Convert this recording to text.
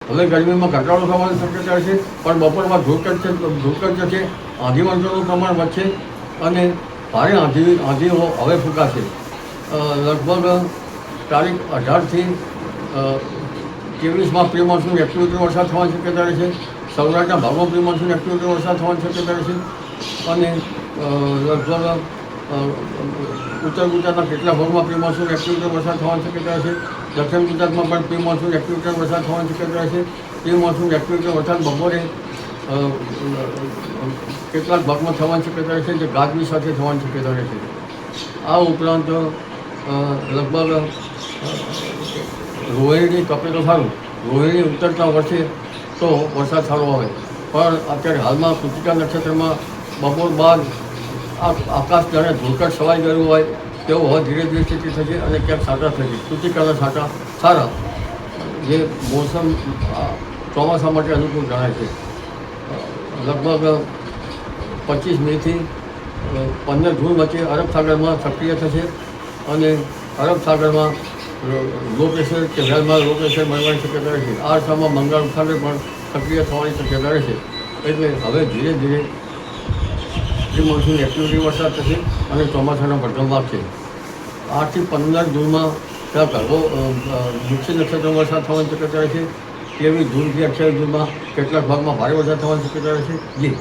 હવે ગરમીમાં ઘટાડો થવાની શક્યતા છે, પણ બપોરમાં ધૂળકટ જશે, આંધી વંટોળનું પ્રમાણ વધશે અને ભારે આંધીઓ હવે ફૂંકાશે. લગભગ તારીખ 18થી 23 પ્રી મોન્સૂન એક્ટિવિટી વરસાદ થવાની શક્યતા રહેશે. સૌરાષ્ટ્રના ભાગમાં પ્રી મોન્સૂન એક્ટિવિટી વરસાદ થવાની શક્યતા રહેશે અને લગભગ ઉત્તર ગુજરાતના કેટલાક ભાગમાં પ્રી મોન્સૂન એક્ટિવિટી વરસાદ થવાની શક્યતા રહેશે. દક્ષિણ ગુજરાતમાં પણ પ્રી મોન્સૂન એક્ટિવિટી વરસાદ થવાની શક્યતા રહેશે. પ્રી મોન્સૂન એક્ટિવિટી વરસાદ બપોરે કેટલાક ભાગમાં થવાની શક્યતા રહેશે, જે ગાજવીજ સાથે થવાની શક્યતા રહેશે. આ ઉપરાંત લગભગ રોહિણી કપે તો સારું, રોહિણી ઉતરતા વર્ષે તો વરસાદ સારો આવે, પણ અત્યારે હાલમાં કૃતિકા નક્ષત્રમાં બપોર બાદ આકાશ જાણે ધૂળકટ છવાઈ ગયું હોય તેવું હવે ધીરે ધીરે સ્થિતિ થશે અને ક્યાંક છાંટા થશે. કૃતિકાના છાંટા સારા, જે મોસમ ચોમાસા માટે અનુકૂળ ગણાય છે. લગભગ 25 મેથી 15 જૂન વચ્ચે અરબ સાગરમાં સક્રિય થશે અને અરબ સાગરમાં લો પ્રેશર કે વેલમાં લો પ્રેશર બનવાની શક્યતા રહેશે. આ અરસામાં બંગાળ ઉપસાગર પણ સક્રિય થવાની શક્યતા રહેશે. એટલે હવે ધીરે ધીરે પ્રી મોન્સૂન એક્ટિવિટી વરસાદ થશે અને ચોમાસાનો પ્રથમ ભાગ છે. 8 થી 15 જૂનમાં ત્યાં વૃક્ષ નક્ષત્રમાં વરસાદ થવાની શક્યતા રહેશે. 23 જૂનથી 28 જૂનમાં કેટલાક ભાગમાં ભારે વરસાદ થવાની શક્યતા રહેશે. જી.